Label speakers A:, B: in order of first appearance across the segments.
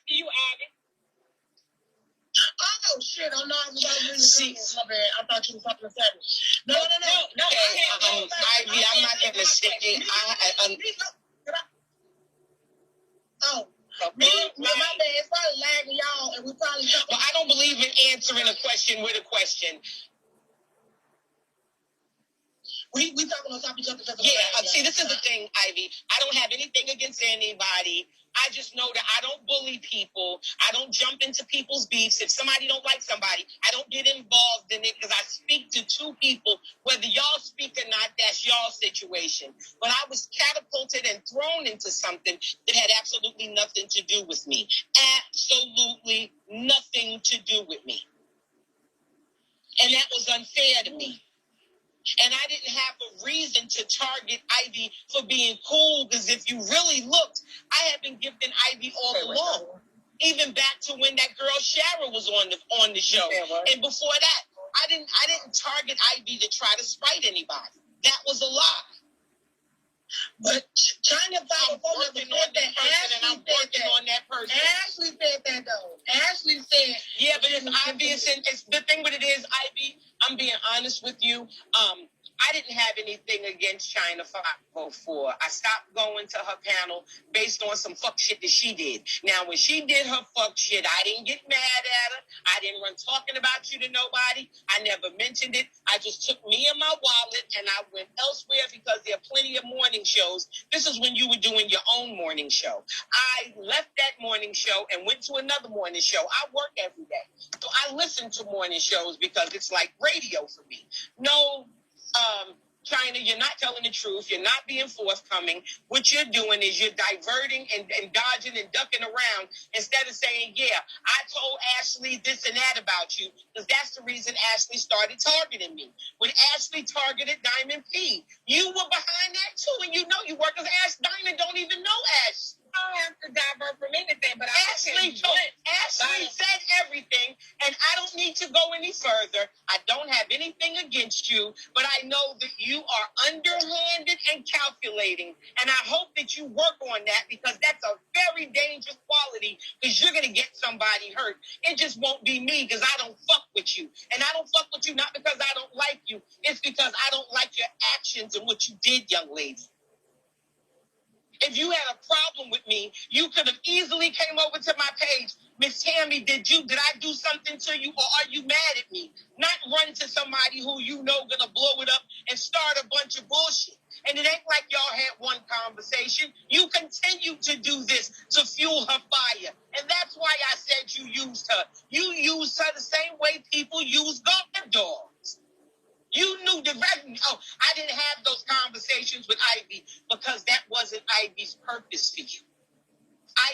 A: after you, Ivy.
B: Oh shit! I'm not really my bad. I thought you were talking to Tammy. No.
A: Okay,
B: Ivy, I'm not gonna say. My bad. It's probably lagging y'all, and we probably.
A: Well, I don't believe in answering a question with a question.
B: We talking on top of each other.
A: Yeah, see, this is the thing, Ivy. I don't have anything against anybody. I just know that I don't bully people. I don't jump into people's beefs. If somebody don't like somebody, I don't get involved in it because I speak to two people. Whether y'all speak or not, that's y'all's situation. But I was catapulted and thrown into something that had absolutely nothing to do with me. Absolutely nothing to do with me. And that was unfair to me. And I didn't have a reason to target Ivy for being cool, because if you really looked, I had been gifting Ivy all along. Even back to when that girl Shara was on the show. And before that, I didn't target Ivy to try to spite anybody. That was a lie.
B: But Chyna504
A: working on that person, and I'm working on that person.
B: Ashley said that though. Ashley said,
A: yeah, but it's obvious, and it's the thing with it is, Ivy, I'm being honest with you. I didn't have anything against Chyna504. I stopped going to her panel based on some fuck shit that she did. Now, when she did her fuck shit, I didn't get mad at her. I didn't run talking about you to nobody. I never mentioned it. I just took me and my wallet and I went elsewhere because there are plenty of morning shows. This is when you were doing your own morning show. I left that morning show and went to another morning show. I work every day. So I listen to morning shows because it's like radio for me. No, Chyna, you're not telling the truth. You're not being forthcoming. What you're doing is you're diverting and dodging and ducking around instead of saying, yeah, I told Ashley this and that about you, because that's the reason Ashley started targeting me. When Ashley targeted Diamond Peay, you were behind that too, and you know you work, because Diamond don't even know Ashley.
B: I don't have to divert from anything, but
A: Ashley said everything, and I don't need to go any further. I don't have anything against you, but I know that you are underhanded and calculating, and I hope that you work on that, because that's a very dangerous quality, because you're going to get somebody hurt. It just won't be me, because I don't fuck with you, and I don't fuck with you not because I don't like you. It's because I don't like your actions and what you did, young lady. If you had a problem with me, you could have easily came over to my page. Miss Tammy, did I do something to you, or are you mad at me? Not run to somebody who you know gonna blow it up and start a bunch of bullshit. And it ain't like y'all had one conversation. You continue to do this to fuel her fire. And that's why I said you used her. You used her the same way people use guard dogs. You knew the revenue. Oh, I didn't have those conversations with Ivy because that wasn't Ivy's purpose for you.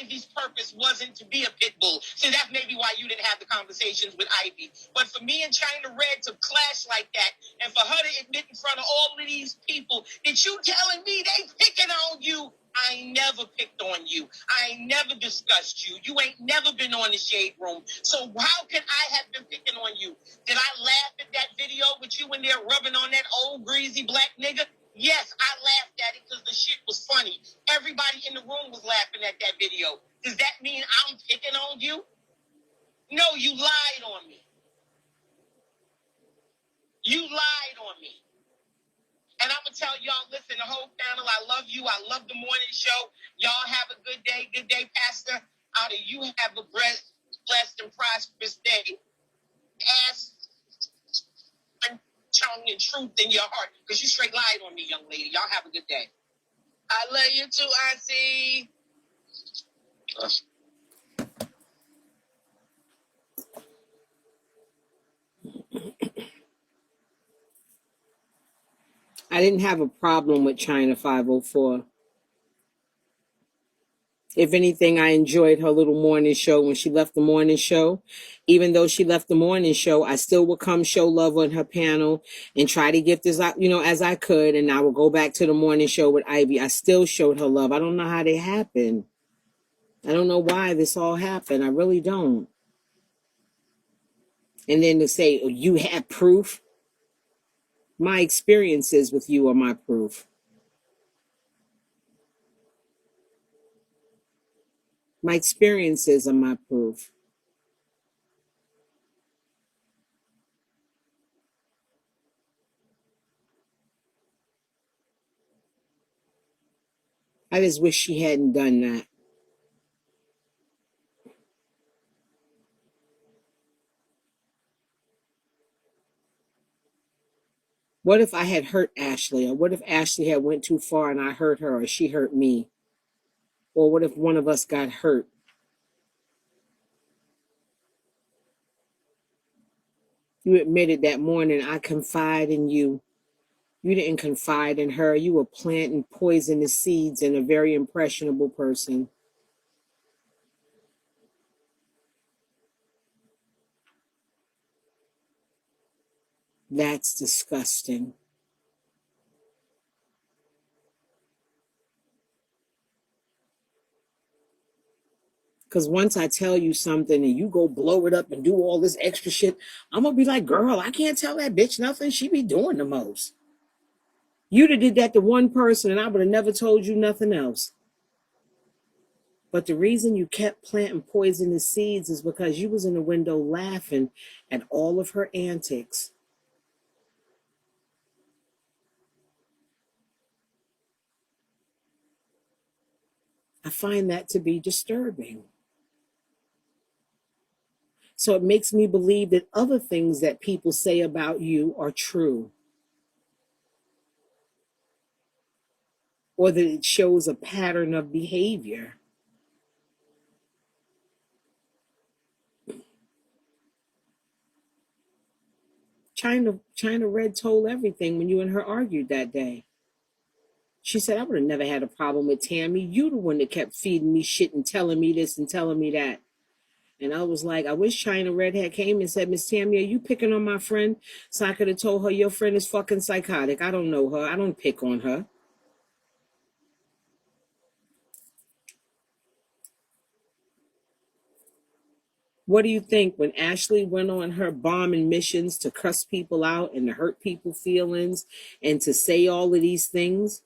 A: Ivy's purpose wasn't to be a pit bull. So that's maybe why you didn't have the conversations with Ivy. But for me and Chyna Red to clash like that, and for her to admit in front of all of these people that you telling me they picking on you, I ain't never picked on you. I ain't never discussed you. You ain't never been on the Shade Room. So how can I have been picking on you? Did I laugh at that video with you in there rubbing on that old greasy black nigga? Yes, I laughed at it because the shit was funny. Everybody in the room was laughing at that video. Does that mean I'm picking on you? No, you lied on me. You lied on me. And I'm going to tell y'all, listen, the whole panel, I love you. I love the morning show. Y'all have a good day. Good day, Pastor. Out of you have a blessed and prosperous day. Ask tongue and truth in your heart, because you straight lied on me, young lady. Y'all have a good day. I love you too, Auntie.
C: I didn't have a problem with Chyna504. If anything, I enjoyed her little morning show when she left the morning show. Even though she left the morning show, I still would come show love on her panel and try to get this out, as I could. And I would go back to the morning show with Ivy. I still showed her love. I don't know how they happened. I don't know why this all happened. I really don't. And then to say, oh, you have proof. My experiences with you are my proof. My experiences are my proof. I just wish she hadn't done that. What if I had hurt Ashley? Or what if Ashley had went too far and I hurt her, or she hurt me? Or what if one of us got hurt? You admitted that morning I confide in you. You didn't confide in her. You were planting poisonous seeds in a very impressionable person. That's disgusting. Because once I tell you something and you go blow it up and do all this extra shit, I'm going to be like, girl, I can't tell that bitch nothing. She be doing the most. You'd have did that to one person and I would have never told you nothing else. But the reason you kept planting poisonous seeds is because you was in the window laughing at all of her antics. I find that to be disturbing. So it makes me believe that other things that people say about you are true, or that it shows a pattern of behavior. China Red told everything when you and her argued that day. She said, I would have never had a problem with Tammy. You the one that kept feeding me shit and telling me this and telling me that. And I was like, I wish China Red had came and said, Miss Tammy, are you picking on my friend? So I could have told her, your friend is fucking psychotic. I don't know her. I don't pick on her. What do you think when Ashley went on her bombing missions to cuss people out and to hurt people's feelings and to say all of these things?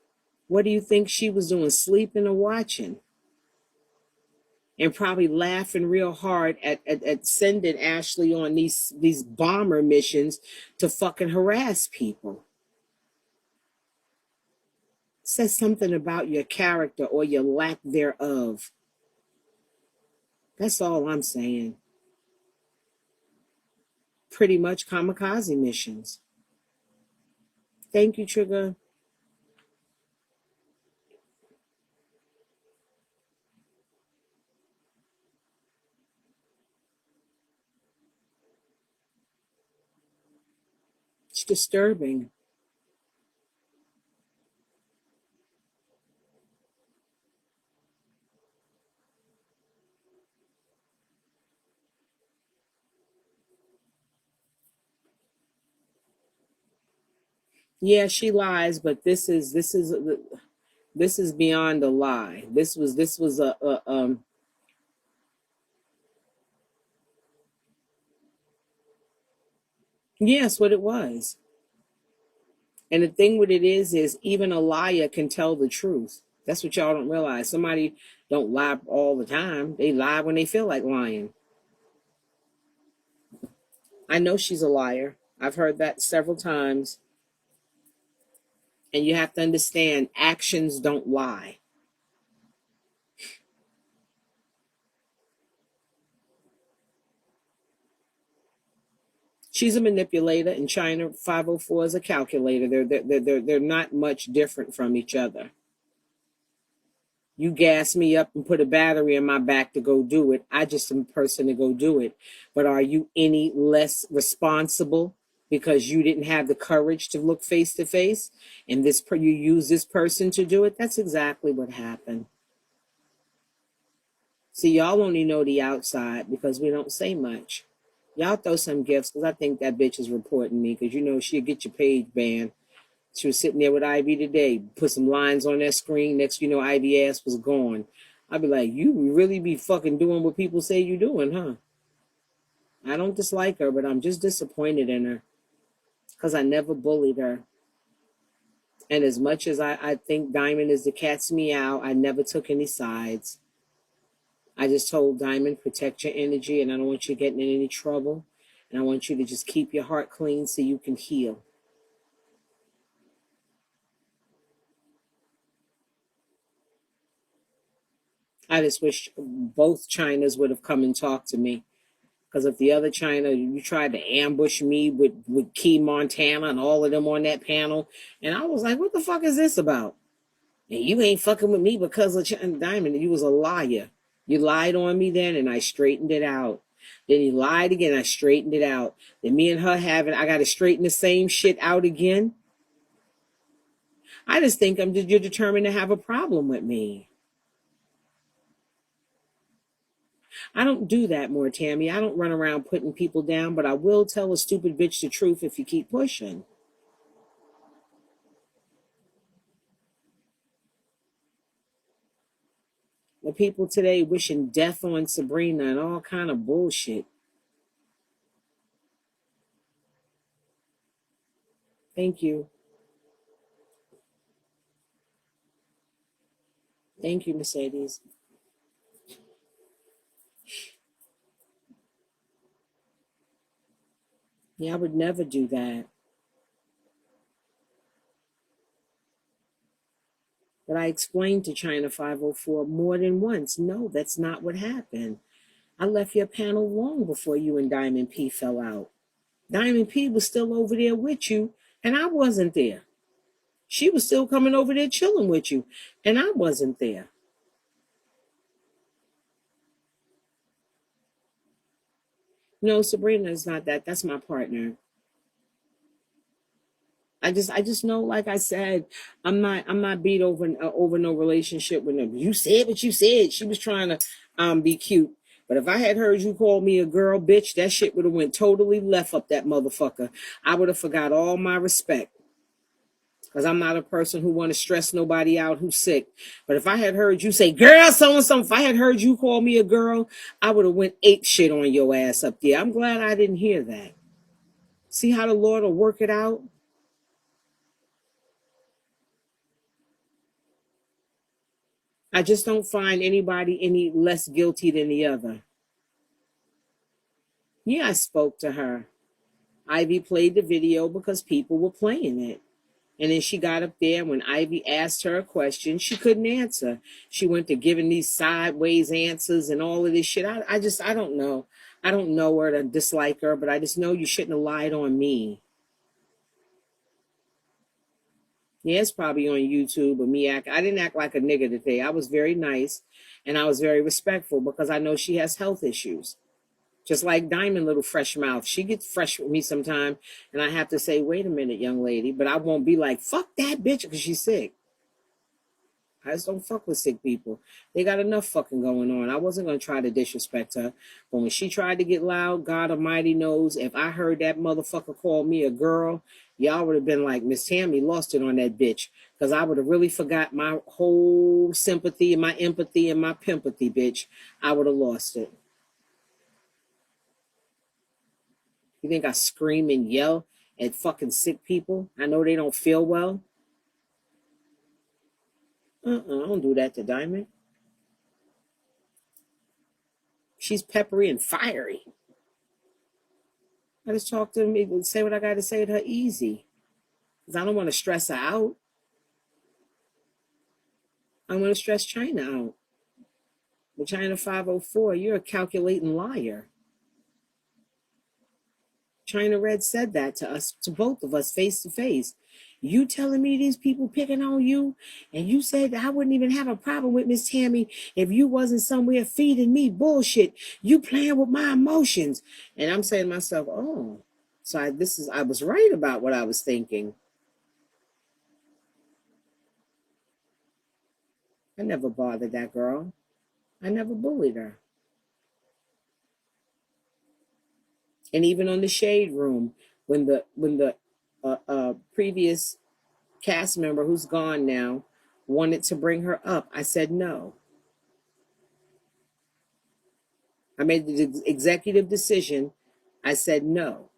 C: What do you think she was doing, sleeping or watching? And probably laughing real hard at sending Ashley on these bomber missions to fucking harass people. Says something about your character or your lack thereof. That's all I'm saying. Pretty much kamikaze missions. Thank you, Trigger. It's disturbing. Yeah, she lies, but this is beyond a lie. This was a yes, what it was. And the thing with it is even a liar can tell the truth. That's what y'all don't realize. Somebody don't lie all the time. They lie when they feel like lying. I know she's a liar. I've heard that several times. And you have to understand, actions don't lie. She's a manipulator, and Chyna504 is a calculator. They're not much different from each other. You gas me up and put a battery in my back to go do it. I just am a person to go do it. But are you any less responsible because you didn't have the courage to look face to face and you use this person to do it? That's exactly what happened. See, y'all only know the outside because we don't say much. Y'all throw some gifts because I think that bitch is reporting me because you know she'll get your page banned. She was sitting there with Ivy today, put some lines on that screen. Next, you know, Ivy ass was gone. I'd be like, you really be fucking doing what people say you doing, huh? I don't dislike her, but I'm just disappointed in her because I never bullied her. And as much as I think Diamond is the cat's meow, I never took any sides. I just told Diamond, protect your energy, and I don't want you getting in any trouble. And I want you to just keep your heart clean so you can heal. I just wish both Chynas would have come and talked to me. Because if the other Chyna, you tried to ambush me with Key Montana and all of them on that panel, and I was like, what the fuck is this about? And you ain't fucking with me because of Chyna Diamond. You was a liar. You lied on me then, and I straightened it out. Then he lied again, I straightened it out. Then me and her having, I got to straighten the same shit out again. I just think you're determined to have a problem with me. I don't do that more, Tammy. I don't run around putting people down, but I will tell a stupid bitch the truth if you keep pushing. The people today wishing death on Sabrina and all kind of bullshit. Thank you. Thank you, Mercedes. Yeah, I would never do that. But I explained to Chyna504 more than once, no, that's not what happened. I left your panel long before you and Diamond P fell out. Diamond P was still over there with you, and I wasn't there. She was still coming over there chilling with you, and I wasn't there. No, Sabrina is not that. That's my partner. I just know, like I said, I'm not beat over no relationship with them. You said what you said. She was trying to be cute. But if I had heard you call me a girl, bitch, that shit would have went totally left up that motherfucker. I would have forgot all my respect. Because I'm not a person who want to stress nobody out who's sick. But if I had heard you say, girl, so-and-so, if I had heard you call me a girl, I would have went ape shit on your ass up there. I'm glad I didn't hear that. See how the Lord will work it out? I just don't find anybody any less guilty than the other. Yeah, I spoke to her. Ivy played the video because people were playing it. And then she got up there. When Ivy asked her a question, she couldn't answer. She went to giving these sideways answers and all of this shit. I don't know. I don't know her to dislike her, but I just know you shouldn't have lied on me. Yeah, it's probably on YouTube, but I didn't act like a nigga today. I was very nice and I was very respectful because I know she has health issues. Just like Diamond, little fresh mouth. She gets fresh with me sometime, and I have to say, wait a minute, young lady. But I won't be like, fuck that bitch because she's sick. I just don't fuck with sick people. They got enough fucking going on. I wasn't going to try to disrespect her. But when she tried to get loud, God Almighty knows, if I heard that motherfucker call me a girl, y'all would have been like, Miss Tammy lost it on that bitch. Because I would have really forgot my whole sympathy and my empathy and my pimpathy, bitch. I would have lost it. You think I scream and yell at fucking sick people? I know they don't feel well. I don't do that to Diamond. She's peppery and fiery. I just talk to me and say what I got to say to her easy. Because I don't want to stress her out. I want to stress Chyna out. But Chyna504, you're a calculating liar. Chyna Red said that to us, to both of us, face to face. You telling me these people picking on you, and you said I wouldn't even have a problem with Miss Tammy if you wasn't somewhere feeding me bullshit. You playing with my emotions. And I'm saying to myself, oh, so I was right about what I was thinking. I never bothered that girl. I never bullied her. And even on the Shade Room, when the previous cast member who's gone now wanted to bring her up, I said no. I made the executive decision. I said no.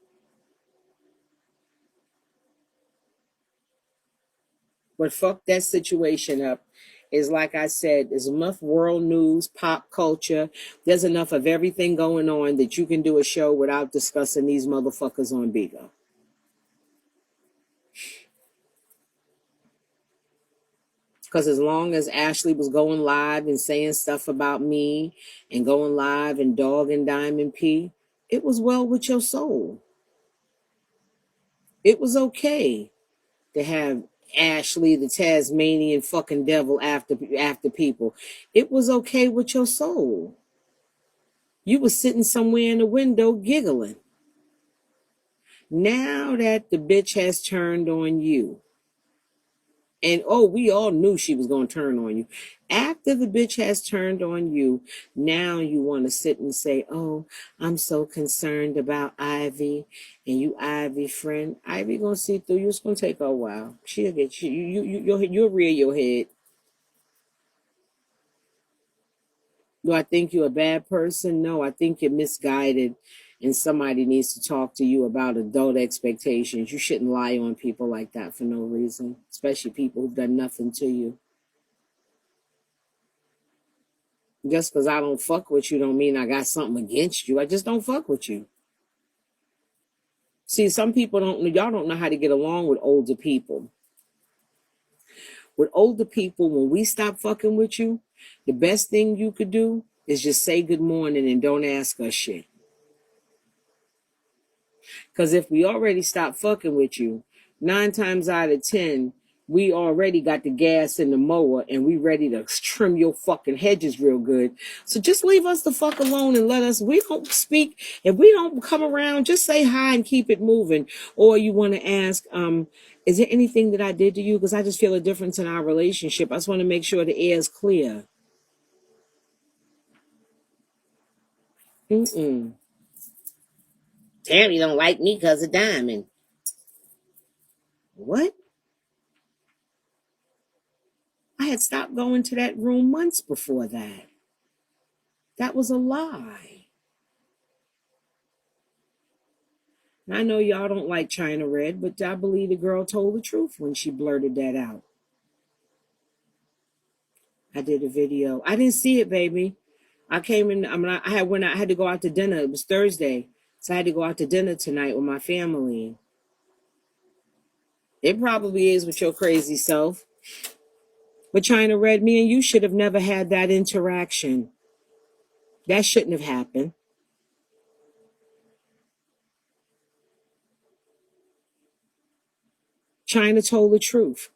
C: But fuck that situation up. is, like I said, there's enough world news, pop culture. There's enough of everything going on that you can do a show without discussing these motherfuckers on Bigo. Because as long as Ashley was going live and saying stuff about me and going live and dogging Diamond P, it was well with your soul. It was okay to have Ashley, the Tasmanian fucking devil, after people. It was okay with your soul. You were sitting somewhere in the window giggling. Now that the bitch has turned on you, and we all knew she was going to turn on you. After the bitch has turned on you, now you want to sit and say, oh, I'm so concerned about Ivy, and you Ivy friend. Ivy going to see through you. It's going to take her a while. She'll get you. You'll rear your head. Do I think you're a bad person? No, I think you're misguided, and somebody needs to talk to you about adult expectations. You shouldn't lie on people like that for no reason, especially people who've done nothing to you. Just because I don't fuck with you don't mean I got something against you. I just don't fuck with you. See, some people y'all don't know how to get along with older people. With older people, when we stop fucking with you, the best thing you could do is just say good morning and don't ask us shit. Because if we already stopped fucking with you, 9 times out of 10, we already got the gas in the mower and we ready to trim your fucking hedges real good. So just leave us the fuck alone and we don't speak. If we don't come around, just say hi and keep it moving. Or you want to ask, is there anything that I did to you? Because I just feel a difference in our relationship. I just want to make sure the air is clear. Tammy don't like me because of Diamond. What? I had stopped going to that room months before that. That was a lie. And I know y'all don't like China Red, but I believe the girl told the truth when she blurted that out. I did a video. I didn't see it, baby. I came in. I had to go out to dinner. It was Thursday, so I had to go out to dinner tonight with my family. It probably is with your crazy self. But China Red, me and you should have never had that interaction. That shouldn't have happened. China told the truth.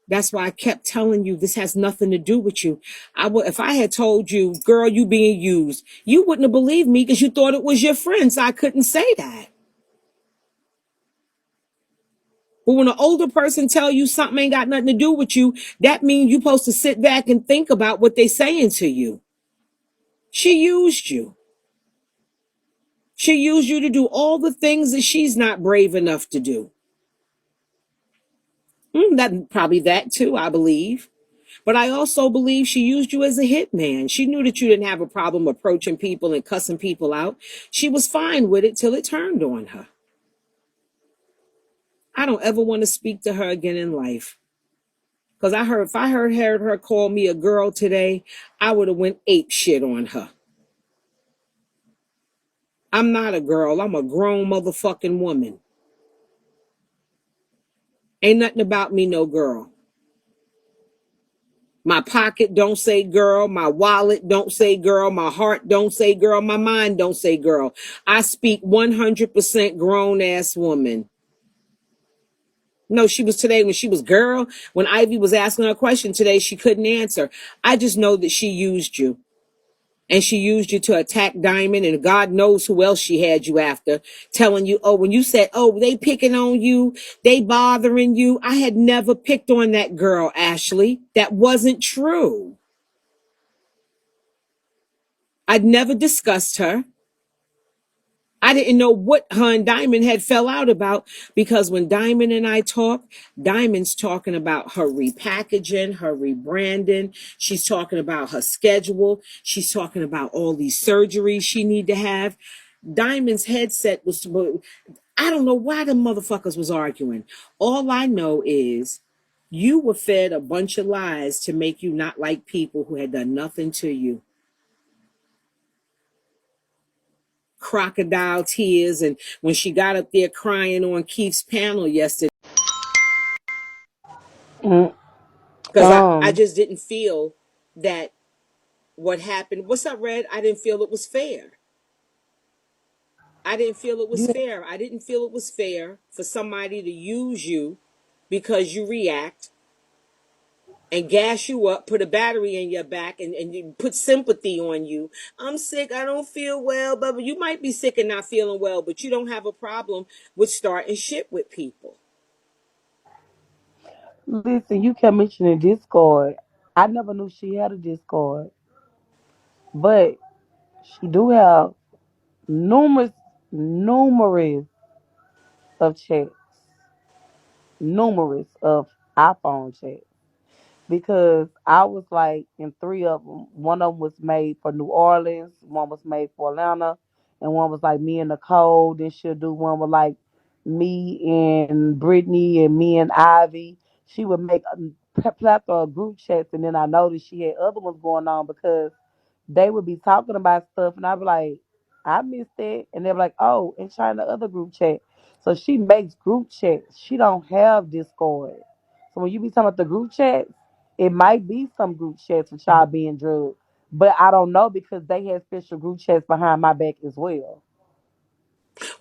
C: That's why I kept telling you this has nothing to do with you. If I had told you, girl, you being used, you wouldn't have believed me because you thought it was your friend, so I couldn't say that. But when an older person tell you something ain't got nothing to do with you, that means you're supposed to sit back and think about what they saying to you. She used you. She used you to do all the things that she's not brave enough to do. Probably that too, I believe. But I also believe she used you as a hitman. She knew that you didn't have a problem approaching people and cussing people out. She was fine with it till it turned on her. I don't ever want to speak to her again in life. Because if I heard her call me a girl today, I would have went ape shit on her. I'm not a girl. I'm a grown motherfucking woman. Ain't nothing about me no girl. My pocket don't say girl. My wallet don't say girl. My heart don't say girl. My mind don't say girl. I speak 100% grown ass woman. No, she was today when she was girl. When Ivy was asking her a question today, she couldn't answer. I just know that she used you. And she used you to attack Diamond, and God knows who else she had you after, telling you, when you said, they picking on you, they bothering you. I had never picked on that girl, Ashley. That wasn't true. I'd never discussed her. I didn't know what her and Diamond had fell out about, because when Diamond and I talk, Diamond's talking about her repackaging, her rebranding. She's talking about her schedule. She's talking about all these surgeries she need to have. Diamond's headset I don't know why the motherfuckers was arguing. All I know is You were fed a bunch of lies to make you not like people who had done nothing to you. Crocodile tears, and when she got up there crying on Keith's panel yesterday,
D: Mm,
C: because I
D: um,
C: just didn't feel that what happened. What's up, Red? I didn't feel it was fair. I didn't feel it was
D: you
C: fair. I didn't feel it was fair for somebody to use you because you react and gas you up, put a battery in your back, and you put sympathy on you. I'm sick. I don't feel well. But you might be sick and not feeling well, but you don't have a problem with starting shit with people.
D: listen. You kept mentioning Discord. I never knew she had a Discord, but she do have numerous, numerous of chats, numerous of iPhone chats. Because I was like in three of them. One of them was made for New Orleans, one was made for Atlanta, and one was like me and Nicole. Then she'll do one with like me and Brittany and me and Ivy. She would make a plethora of group chats, and then I noticed she had other ones going on because they would be talking about stuff, and I'd be like, I missed that, and they're like, oh, and China other group chat. So she makes group chats. She don't have Discord. So when you be talking about the group chats, it might be some group chats with y'all being drugged, but I don't know because they had special group chats behind my back as well.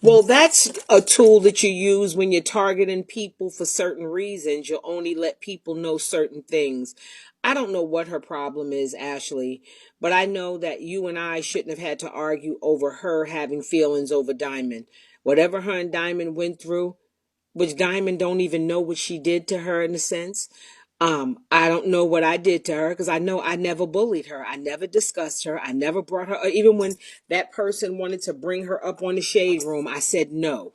C: Well, that's a tool that you use when you're targeting people for certain reasons. You'll only let people know certain things. I don't know what her problem is, Ashley, but I know that you and I shouldn't have had to argue over her having feelings over Diamond. Whatever her and Diamond went through, which Diamond don't even know what she did to her in a sense. I don't know what I did to her because I know I never bullied her. I never discussed her. I never brought her. Even when that person wanted to bring her up on the shade room, I said no.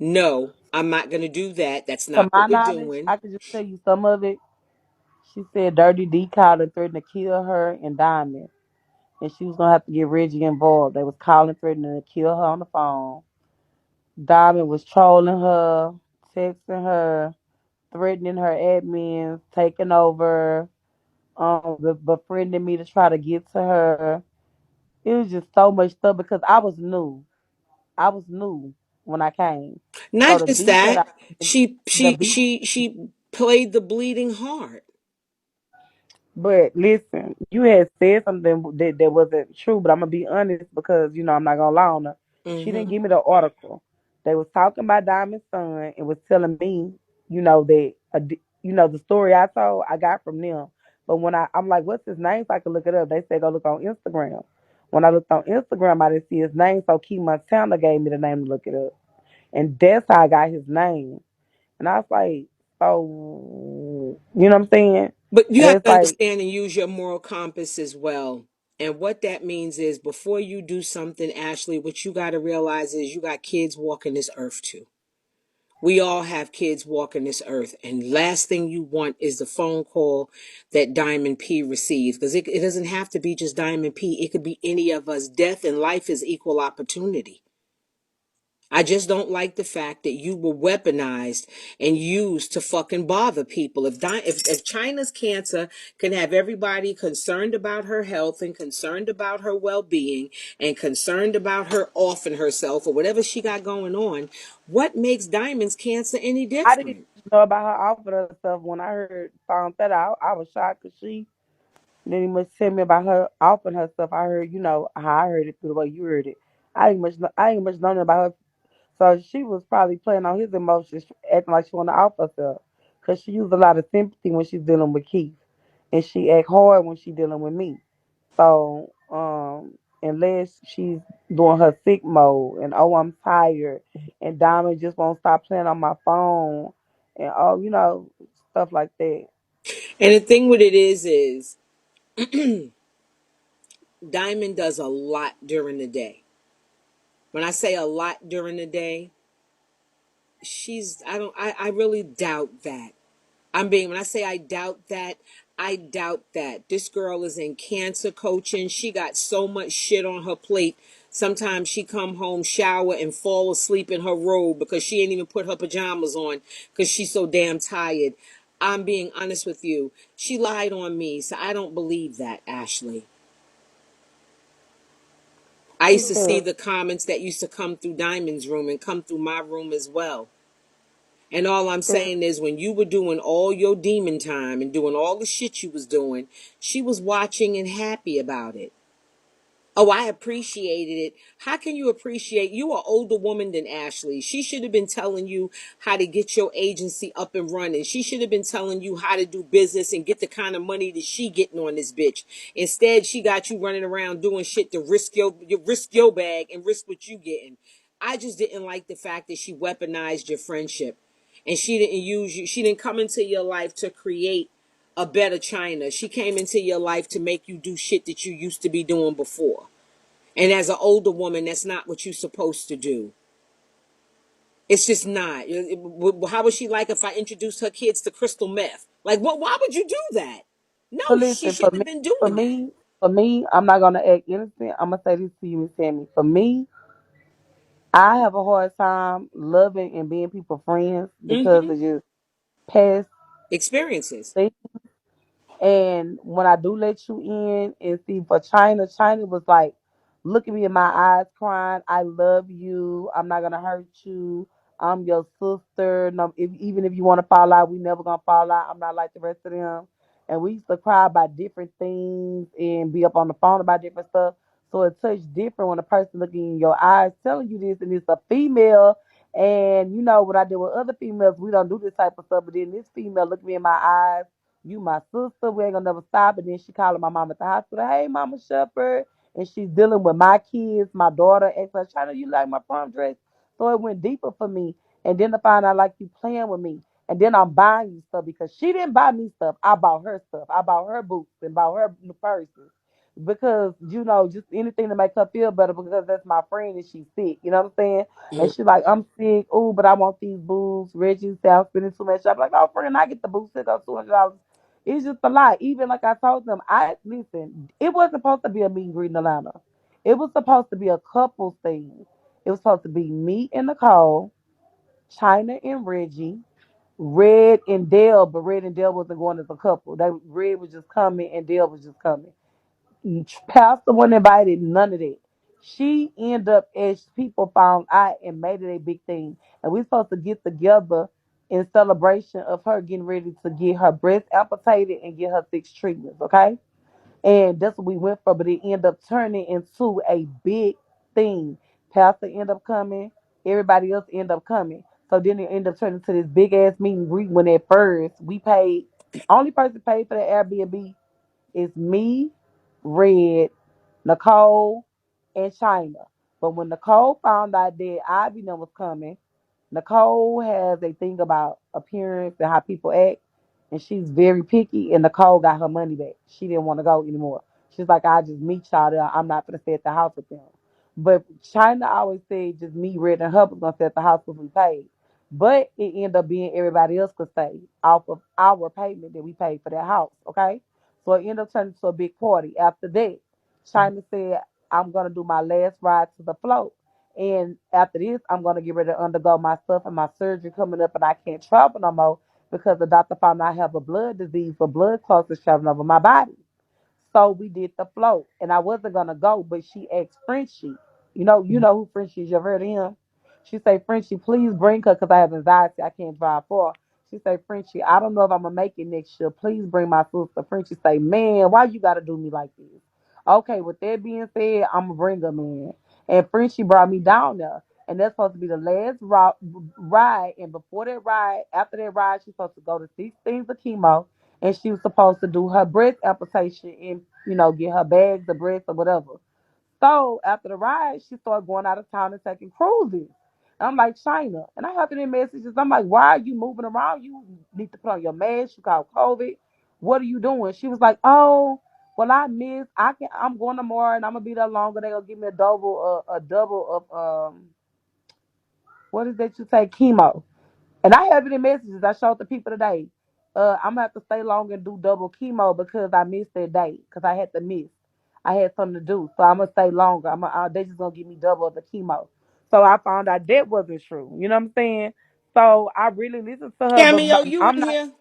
C: No, I'm not going to do that. That's
D: To
C: not what
D: my
C: we're
D: knowledge,
C: doing.
D: I could just tell you some of it. She said Dirty D called and threatened to kill her and Diamond, and she was gonna have to get Reggie involved. They was calling, threatening to kill her on the phone. Diamond was trolling her, texting her, threatening her admins, taking over, befriending me to try to get to her. It was just so much stuff because I was new. I was new when I came. So
C: Not
D: the
C: just
D: beef that
C: that.
D: I the beef
C: She played the bleeding heart.
D: but listen, you had said something that wasn't true, but I'm gonna be honest because I'm not gonna lie on her. She didn't
C: Hmm.
D: give me the article. They was talking about Diamond's son and was telling me, that the story I told I got from them. But when I'm like, what's his name? So I could look it up. They said go look on Instagram. When I looked on Instagram, I didn't see his name, so Key Montana gave me the name to look it up, and that's how I got his name. And I was like, oh, you know what I'm saying?
C: But you
D: And
C: have
D: it's
C: to
D: like,
C: understand and use your moral compass as well. And what that means is before you do something, Ashley, what you got to realize is you got kids walking this earth too. We all have kids walking this earth. And last thing you want is the phone call that Diamond P received. Because it doesn't have to be just Diamond P. It could be any of us. Death and life is equal opportunity. I just don't like the fact that you were weaponized and used to fucking bother people. If China's cancer can have everybody concerned about her health and concerned about her well-being and concerned about her offing herself or whatever she got going on, what makes Diamond's cancer any
D: I didn't
C: different?
D: know about her offering her stuff. When I found that out, I was shocked because she didn't much tell me about her offering her stuff. I heard, how I heard it through the way you heard it. I ain't much known about her. So she was probably playing on his emotions, acting like she want to offer herself. Because she used a lot of sympathy when she's dealing with Keith. And she act hard when she's dealing with me. So, unless she's doing her sick mode and oh I'm tired and Diamond just won't stop playing on my phone and stuff like that.
C: And the thing with it is Diamond does a lot during the day. When I say a lot during the day, I really doubt that. When I say I doubt that. This girl is in cancer coaching. She got so much shit on her plate. Sometimes she come home, shower, and fall asleep in her robe because she ain't even put her pajamas on because she's so damn tired. I'm being honest with you. She lied on me, so I don't believe that, Ashley. I used to see
D: Yeah,
C: the comments that used to come through Diamond's room and come through my room as well. And all I'm
D: yeah.
C: saying is when you were doing all your demon time and doing all the shit you was doing, she was watching and happy about it. Oh, I appreciated it. How can you appreciate? You are older woman than Ashley. She should have been telling you how to get your agency up and running. She should have been telling you how to do business and get the kind of money that she getting on this bitch. Instead, she got you running around doing shit to risk your bag and risk what you getting. I just didn't like the fact that she weaponized your friendship, and she didn't use you. She didn't come into your life to create a better China. She came into your life to make you do shit that you used to be doing before. And as an older woman, that's not what you're supposed to do. It's just not. How would she like if I introduced her kids to crystal meth? Like, what? Why would you do that?
D: But
C: No, she
D: listen, for
C: shouldn't have
D: me,
C: been
D: for
C: doing that.
D: me, for me, I'm not gonna act innocent. I'm gonna say this to you, Miss Tammy. For me, I have a hard time loving and being people friends because
C: Mm-hmm.
D: of just past
C: Experiences.
D: things. And when I do let you in and see for China was like, look at me in my eyes crying, I love you. I'm not gonna hurt you. I'm your sister. No, even if you want to fall out, we never gonna fall out. I'm not like the rest of them. And we used to cry about different things and be up on the phone about different stuff. So it touched different when a person looking in your eyes telling you this, and it's a female. And you know what I did with other females, we don't do this type of stuff. But then this female looked me in my eyes, you my sister, we ain't gonna never stop. And then she calling my mom at the hospital, hey Mama Shepherd. And she's dealing with my kids, my daughter, ex China, you like my prom dress? So it went deeper for me. And then to find out like you playing with me. And then I'm buying you stuff because she didn't buy me stuff. I bought her stuff. I bought her boots and bought her new purses. Because, you know, just anything to make her feel better because that's my friend and she's sick. You know what I'm saying? And she's like, I'm sick. Oh, but I want these boots. Reggie said I'm spending too much. I'm like, oh, friend, I get the boots. It goes $200. It's just a lot. Even like I told them, I listen. It wasn't supposed to be a meet and greet in Atlanta. It was supposed to be a couple thing. It was supposed to be me and Nicole, China and Reggie, Red and Dale. But Red and Dale wasn't going as a couple. They Red was just coming and Dale was just coming. Pastor wasn't invited. None of that. She ended up as people found out and made it a big thing. And we're supposed to get together in celebration of her getting ready to get her breast amputated and get her 6 treatments, okay? And that's what we went for, but it ended up turning into a big thing. Pastor ended up coming, everybody else ended up coming. So then it ended up turning to this big ass meet and greet when at first we paid, only person paid for the Airbnb is me, Red, Nicole, and China. But when Nicole found out that Ivy was coming, Nicole has a thing about appearance and how people act, and she's very picky. And Nicole got her money back. She didn't want to go anymore. She's like, I just meet y'all there. I'm not gonna stay at the house with them. But China always said just me, Red, and her was gonna stay at the house because we paid. But it ended up being everybody else could stay off of our payment that we paid for that house. Okay, so it ended up turning into a big party. After that, China said, I'm gonna do my last ride to the float. And after this, I'm gonna get ready to undergo my stuff and my surgery coming up, and I can't travel no more because the doctor found I have a blood disease, for blood clots is traveling over my body. So we did the float, and I wasn't gonna go, but she asked Frenchie. You know who Frenchie is. You ever heard of him? She say, Frenchie, please bring her because I have anxiety. I can't drive far. She say, Frenchie, I don't know if I'm gonna make it next year. Please bring my sister. Frenchie say, man, why you gotta do me like this? Okay, with that being said, I'm gonna bring her, man. And Frenchie brought me down there. And that's supposed to be the last ride. And before that ride, after that ride, she's supposed to go to 6 things of chemo, and she was supposed to do her breast amputation and get her bags, the breast or whatever. So after the ride, she started going out of town and taking cruises. And I'm like, China. And I have it in messages. I'm like, why are you moving around? You need to put on your mask. You got COVID. What are you doing? She was like, oh, well, I'm going tomorrow and I'm gonna be there longer. They're gonna give me a double of what is that you say, chemo. And I have it in messages. I showed the people today. I'm gonna have to stay longer and do double chemo because I missed that day because I had to miss. I had something to do, so I'm gonna stay longer. They just gonna give me double of the chemo. So I found out that wasn't true. You know what I'm saying? So I really listened to her, but
C: Cameo, you in
D: I'm not.
C: here?